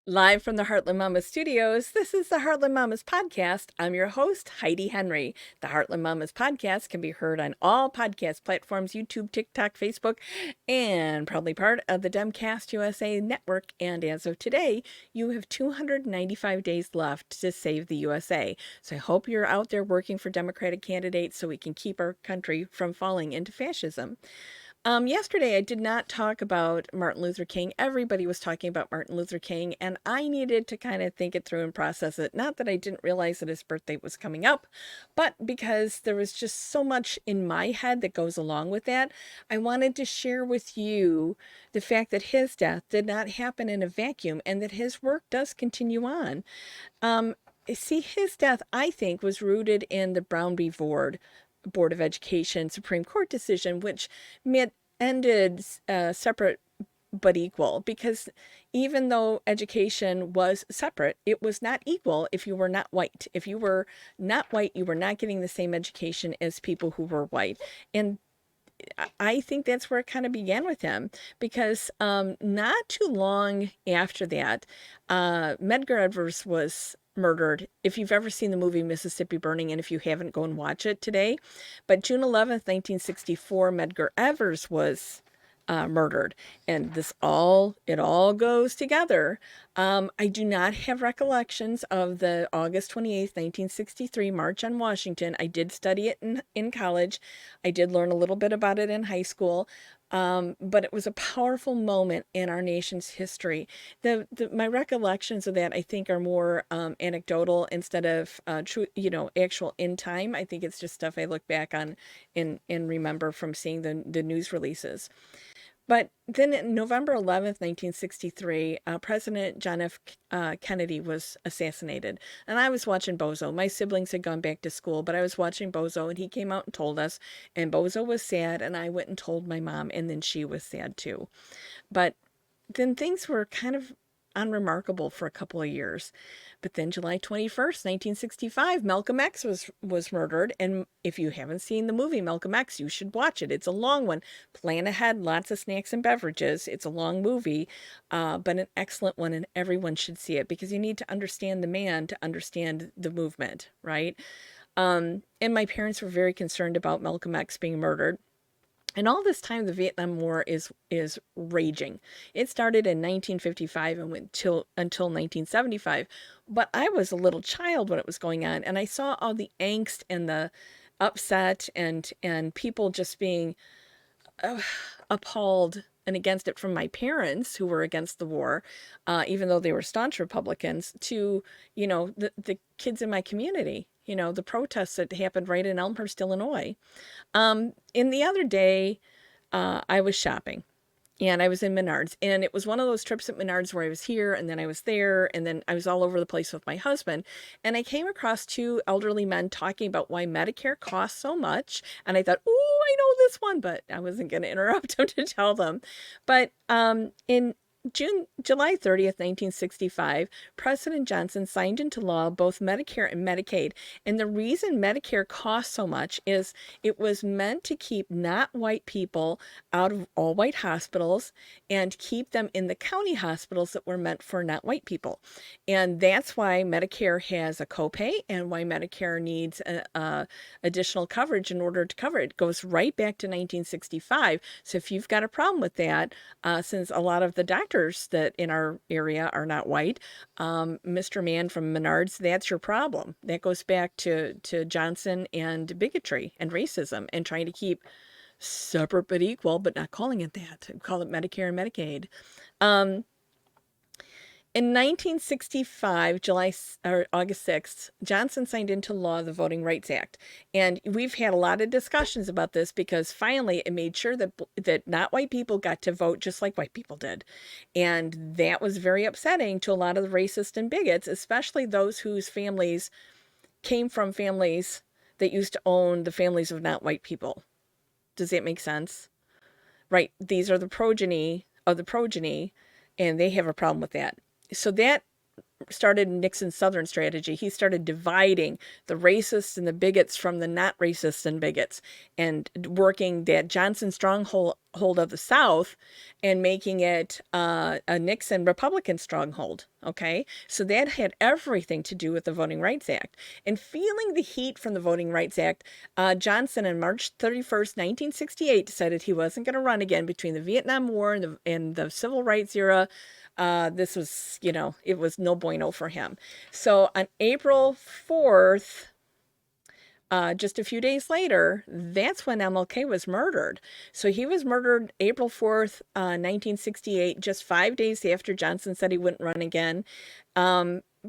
Live from the Heartland Mamas studios, this is the Heartland Mamas podcast. I'm your host, Heidi Henry. The Heartland Mamas podcast can be heard on all podcast platforms, YouTube, TikTok, Facebook, and proudly part of the Demcast USA network. And as of today, you have 295 days left to save the USA. So I hope you're out there working for Democratic candidates so we can keep our country from falling into fascism. Yesterday, I did not talk about Martin Luther King. Everybody was talking about Martin Luther King, and I needed to kind of think it through and process it. Not that I didn't realize that his birthday was coming up, but because there was just so much in my head that goes along with that. I wanted to share with you the fact that his death did not happen in a vacuum and that his work does continue on. Um, See, his death, I think, was rooted in the Brown v. Board of Education Supreme Court decision, which ended separate but equal, because even though education was separate, it was not equal if you were not white. If you were not white, you were not getting the same education as people who were white. And I think that's where it kind of began with him, because not too long after that, Medgar Evers was murdered. If you've ever seen the movie Mississippi Burning, and if you haven't, go and watch it today. But June 11th, 1964, Medgar Evers was murdered, and it all goes together. I do not have recollections of the August 28th, 1963 March on Washington. I did study it in college. I did learn a little bit about it in high school. But it was a powerful moment in our nation's history. My recollections of that, I think, are more anecdotal instead of true, actual in time. I think it's just stuff I look back on and remember from seeing the news releases. But then on November 11th, 1963, President John F. Kennedy was assassinated. And I was watching Bozo. My siblings had gone back to school, but I was watching Bozo, and he came out and told us. And Bozo was sad, and I went and told my mom, and then she was sad too. But then things were kind of unremarkable for a couple of years. But then July 21st, 1965, Malcolm X was murdered. And if you haven't seen the movie Malcolm X, you should watch it. It's a long one. Plan ahead, lots of snacks and beverages. It's a long movie, but an excellent one, and everyone should see it, because you need to understand the man to understand the movement, right? And my parents were very concerned about Malcolm X being murdered. And all this time, the Vietnam War is raging. It started in 1955 and went until 1975. But I was a little child when it was going on, and I saw all the angst and the upset and people just being uh, appalled and against it, from my parents, who were against the war, even though they were staunch Republicans, to the kids in my community. The protests that happened right in Elmhurst, Illinois. In the other day, I was shopping, and I was in Menards, and it was one of those trips at Menards where I was here and then I was there, and then I was all over the place with my husband. And I came across two elderly men talking about why Medicare costs so much. And I thought, oh, I know this one, but I wasn't going to interrupt them to tell them. But in July 30th, 1965, President Johnson signed into law both Medicare and Medicaid. And the reason Medicare costs so much is it was meant to keep not white people out of all white hospitals and keep them in the county hospitals that were meant for not white people. And that's why Medicare has a copay, and why Medicare needs additional coverage in order to cover it. It goes right back to 1965. So if you've got a problem with that, since a lot of the doctors that in our area are not white, Mr. Mann from Menards, that's your problem. That goes back to Johnson and bigotry and racism and trying to keep separate but equal, but not calling it that. Call it Medicare and Medicaid. In 1965, August 6th, Johnson signed into law the Voting Rights Act. And we've had a lot of discussions about this, because finally it made sure that not white people got to vote just like white people did. And that was very upsetting to a lot of the racists and bigots, especially those whose families came from families that used to own the families of not white people. Does that make sense? Right. These are the progeny of the progeny, and they have a problem with that. So that started Nixon's Southern strategy. He started dividing the racists and the bigots from the not racists and bigots, and working that Johnson stronghold of the South and making it a Nixon Republican stronghold. Okay, so that had everything to do with the Voting Rights Act. And feeling the heat from the Voting Rights Act, Johnson on March 31st, 1968, decided he wasn't going to run again between the Vietnam War and the Civil Rights era. This was, it was no bueno for him. So on April 4th, just a few days later, that's when MLK was murdered. So he was murdered April 4th, 1968, just 5 days after Johnson said he wouldn't run again.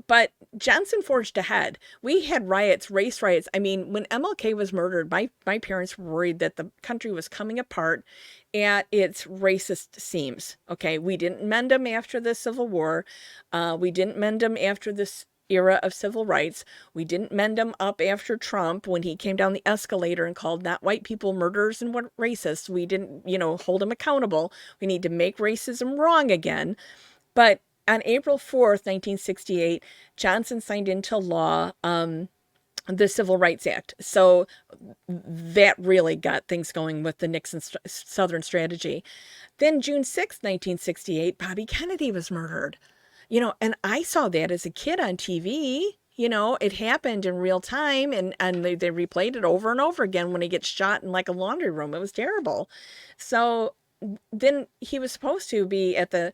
But Johnson forged ahead. We had riots, race riots. I mean, when MLK was murdered, my parents were worried that the country was coming apart at its racist seams. Okay, we didn't mend them after the Civil War. We didn't mend them after this era of civil rights. We didn't mend them up after Trump when he came down the escalator and called not white people murderers and racists. We didn't, hold them accountable. We need to make racism wrong again. But on April 4th, 1968, Johnson signed into law the Civil Rights Act. So that really got things going with the Nixon Southern strategy. Then June 6th, 1968, Bobby Kennedy was murdered. And I saw that as a kid on TV. It happened in real time, and they replayed it over and over again when he gets shot in like a laundry room. It was terrible. So then he was supposed to be at the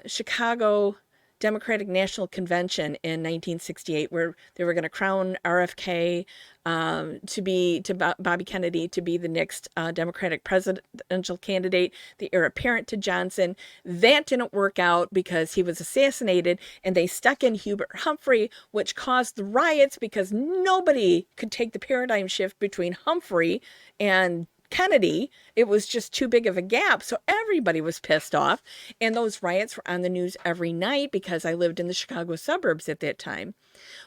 Chicago Democratic National Convention in 1968, where they were going to crown RFK Bobby Kennedy to be the next Democratic presidential candidate, the heir apparent to Johnson. That didn't work out because he was assassinated, and they stuck in Hubert Humphrey, which caused the riots because nobody could take the paradigm shift between Humphrey and Kennedy. It was just too big of a gap. So everybody was pissed off. And those riots were on the news every night because I lived in the Chicago suburbs at that time.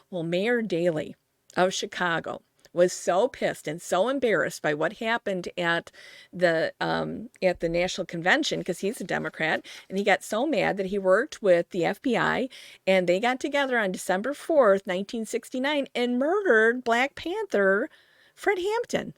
Well, Mayor Daley of Chicago was so pissed and so embarrassed by what happened at the National Convention, because he's a Democrat, and he got so mad that he worked with the FBI, and they got together on December 4th, 1969, and murdered Black Panther Fred Hampton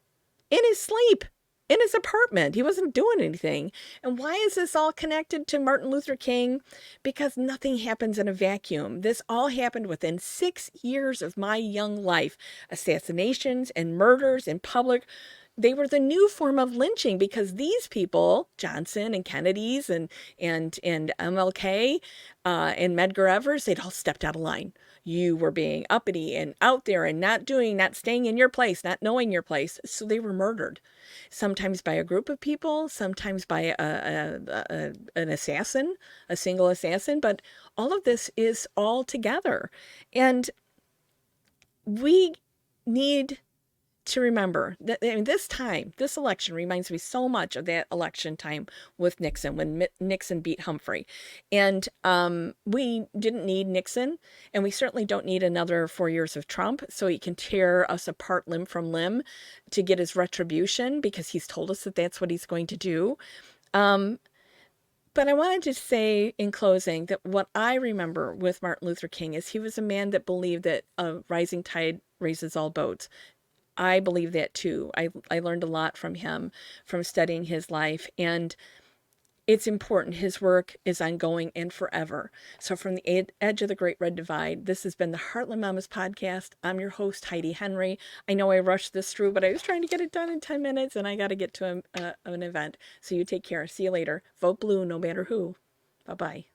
in his sleep, in his apartment. He wasn't doing anything. And why is this all connected to Martin Luther King? Because nothing happens in a vacuum. This all happened within 6 years of my young life. Assassinations and murders in public. They were the new form of lynching because these people, Johnson and Kennedy's and MLK and Medgar Evers, they'd all stepped out of line. You were being uppity and out there and not staying in your place, not knowing your place. So they were murdered, sometimes by a group of people, sometimes by an assassin, a single assassin. But all of this is all together. And we need to remember that this election reminds me so much of that election time with Nixon, when Nixon beat Humphrey. And we didn't need Nixon, and we certainly don't need another 4 years of Trump so he can tear us apart limb from limb to get his retribution, because he's told us that that's what he's going to do. But I wanted to say in closing that what I remember with Martin Luther King is he was a man that believed that a rising tide raises all boats. I believe that too. I learned a lot from him, from studying his life, and it's important. His work is ongoing and forever. So from the edge of the Great Red Divide, this has been the Heartland Mamas podcast. I'm your host, Heidi Henry. I know I rushed this through, but I was trying to get it done in 10 minutes, and I got to get to an event. So you take care. See you later. Vote blue no matter who. Bye-bye.